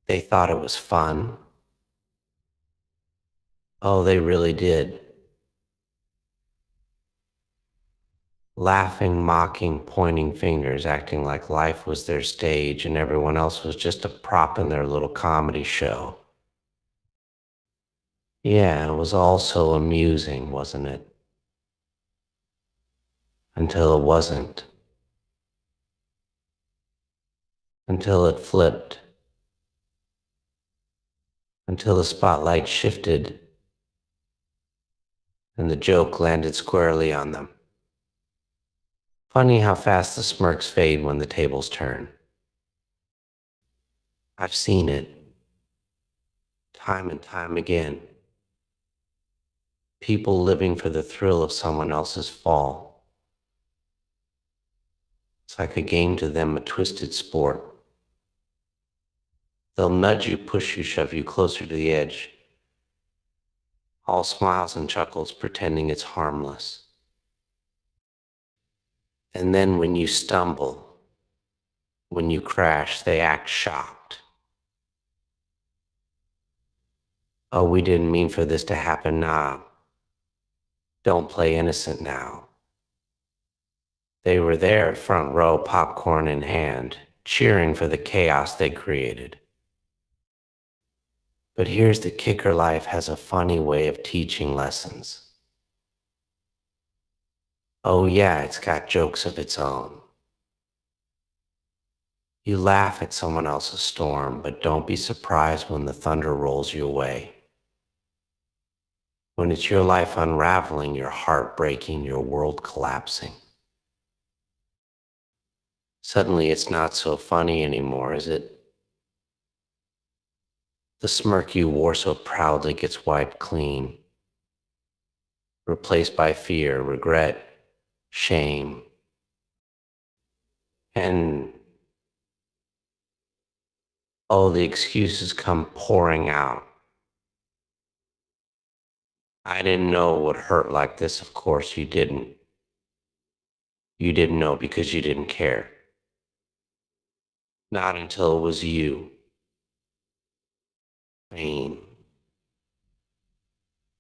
They thought it was fun. Oh, they really did. Laughing, mocking, pointing fingers, acting like life was their stage and everyone else was just a prop in their little comedy show. Yeah, it was all so amusing, wasn't it? Until it wasn't. Until it flipped. Until the spotlight shifted and the joke landed squarely on them. Funny how fast the smirks fade when the tables turn. I've seen it, time and time again. People living for the thrill of someone else's fall. It's like a game to them, a twisted sport. They'll nudge you, push you, shove you closer to the edge. All smiles and chuckles, pretending it's harmless. And then when you stumble, when you crash, they act shocked. Oh, we didn't mean for this to happen. Nah, don't play innocent now. They were there, front row, popcorn in hand, cheering for the chaos they created. But here's the kicker: life has a funny way of teaching lessons. Oh yeah, it's got jokes of its own. You laugh at someone else's storm, but don't be surprised when the thunder rolls you away. When it's your life unraveling, your heart breaking, your world collapsing. Suddenly it's not so funny anymore, is it? The smirk you wore so proudly gets wiped clean, replaced by fear, regret, shame, and oh, the excuses come pouring out. I didn't know it would hurt like this. Of course you didn't. You didn't know because you didn't care. Not until it was you. I mean,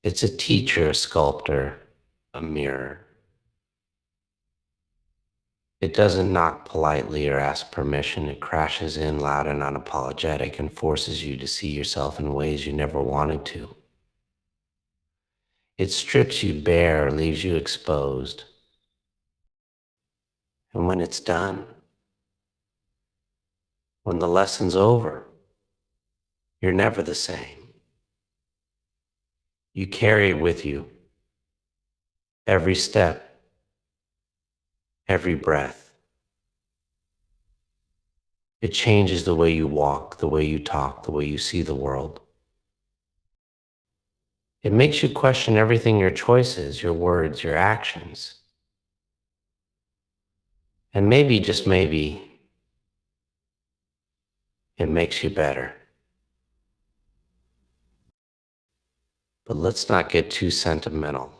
it's a teacher, a sculptor, a mirror. It doesn't knock politely or ask permission. It crashes in loud and unapologetic and forces you to see yourself in ways you never wanted to. It strips you bare, leaves you exposed. And when it's done, when the lesson's over, you're never the same. You carry it with you, every step, every breath. It changes the way you walk, the way you talk, the way you see the world. It makes you question everything: your choices, your words, your actions. And maybe, just maybe, it makes you better. But let's not get too sentimental.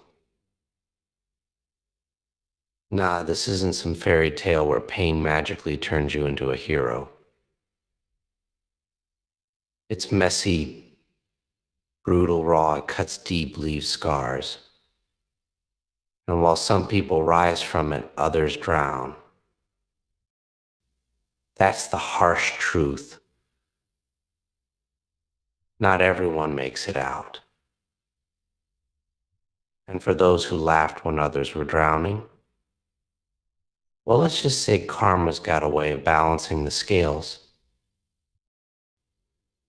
Nah, this isn't some fairy tale where pain magically turns you into a hero. It's messy, brutal, raw, it cuts deep, leaves scars. And while some people rise from it, others drown. That's the harsh truth. Not everyone makes it out. And for those who laughed when others were drowning, well, let's just say karma's got a way of balancing the scales.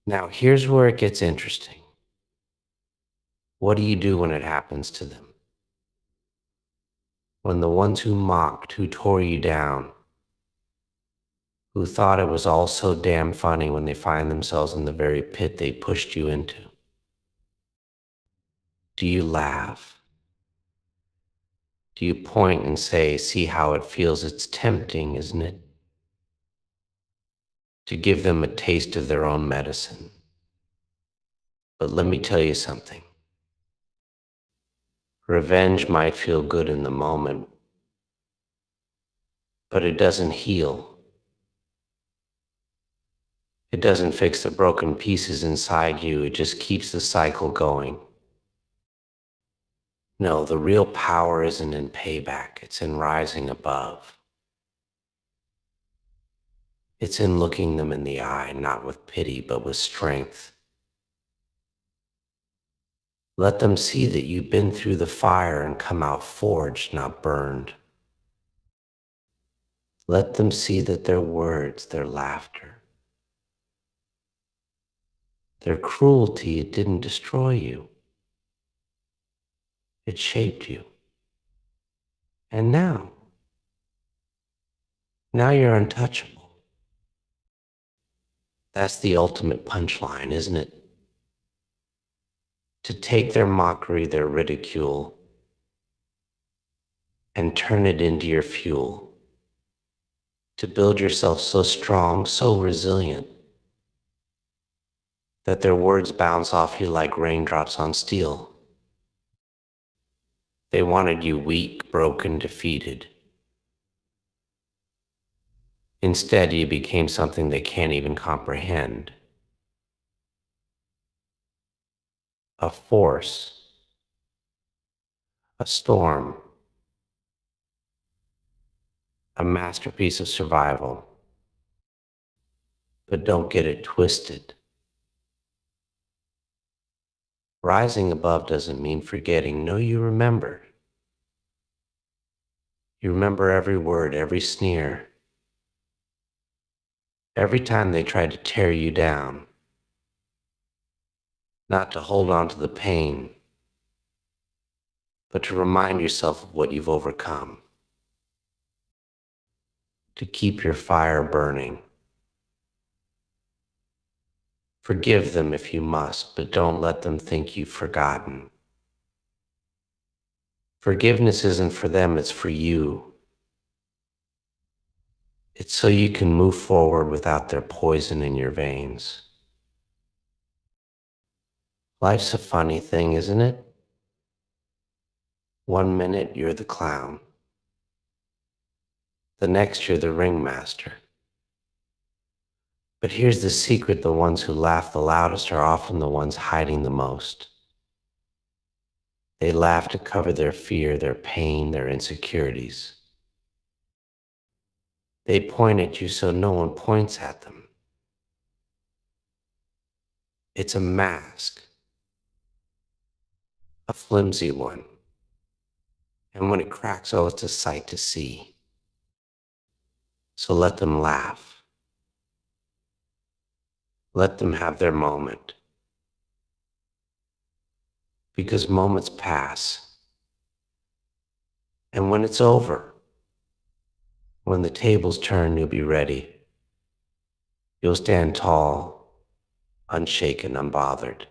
Now, here's where it gets interesting. What do you do when it happens to them? When the ones who mocked, who tore you down, who thought it was all so damn funny when they find themselves in the very pit they pushed you into. Do you laugh? Do you point and say, see how it feels? It's tempting, isn't it? To give them a taste of their own medicine. But let me tell you something. Revenge might feel good in the moment, but it doesn't heal. It doesn't fix the broken pieces inside you, it just keeps the cycle going. No, the real power isn't in payback, it's in rising above. It's in looking them in the eye, not with pity, but with strength. Let them see that you've been through the fire and come out forged, not burned. Let them see that their words, their laughter, their cruelty, it didn't destroy you. It shaped you. And now you're untouchable. That's the ultimate punchline, isn't it? To take their mockery, their ridicule, and turn it into your fuel. To build yourself so strong, so resilient, that their words bounce off you like raindrops on steel. They wanted you weak, broken, defeated. Instead, you became something they can't even comprehend. A force, a storm, a masterpiece of survival. But don't get it twisted. Rising above doesn't mean forgetting. No, you remember. You remember every word, every sneer, every time they tried to tear you down. Not to hold on to the pain, but to remind yourself of what you've overcome. To keep your fire burning. Forgive them if you must, but don't let them think you've forgotten. Forgiveness isn't for them, it's for you. It's so you can move forward without their poison in your veins. Life's a funny thing, isn't it? One minute you're the clown. The next you're the ringmaster. But here's the secret, the ones who laugh the loudest are often the ones hiding the most. They laugh to cover their fear, their pain, their insecurities. They point at you so no one points at them. It's a mask, a flimsy one. And when it cracks, oh, it's a sight to see. So let them laugh. Let them have their moment. Because moments pass. And when it's over, when the tables turn, you'll be ready. You'll stand tall, unshaken, unbothered.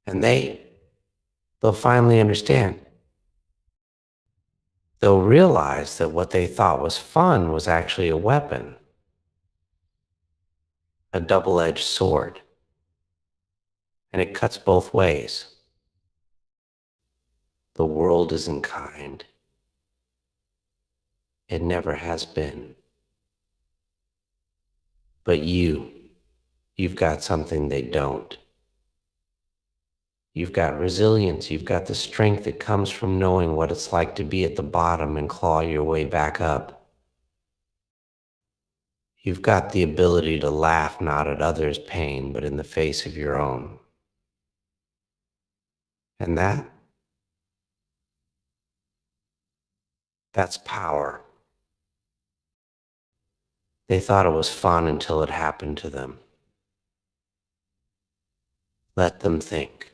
And they'll finally understand. They'll realize that what they thought was fun was actually a weapon, a double-edged sword. And it cuts both ways. The world isn't kind. It never has been. But you've got something they don't. You've got resilience. You've got the strength that comes from knowing what it's like to be at the bottom and claw your way back up. You've got the ability to laugh not at others' pain, but in the face of your own. And that's power. They thought it was fun until it happened to them. Let them think.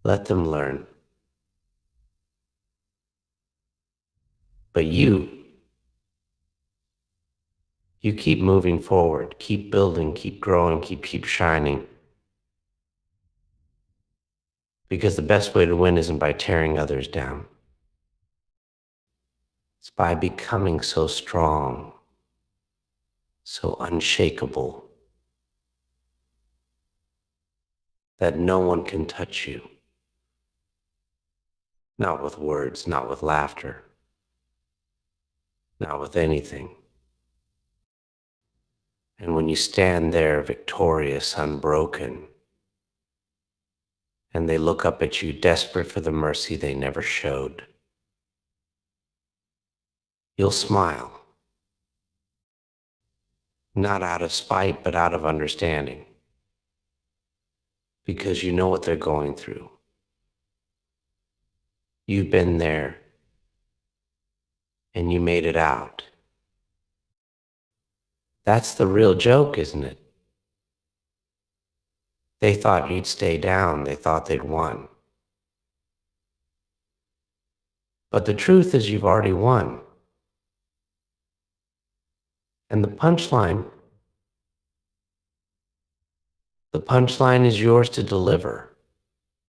Let them learn. But you keep moving forward, keep building, keep growing, keep shining. Because the best way to win isn't by tearing others down. It's by becoming so strong, so unshakable, that no one can touch you. Not with words, not with laughter, not with anything. And when you stand there victorious, unbroken, and they look up at you desperate for the mercy they never showed, you'll smile. Not out of spite, but out of understanding. Because you know what they're going through. You've been there, and you made it out. That's the real joke, isn't it? They thought you'd stay down. They thought they'd won. But the truth is you've already won. And the punchline is yours to deliver.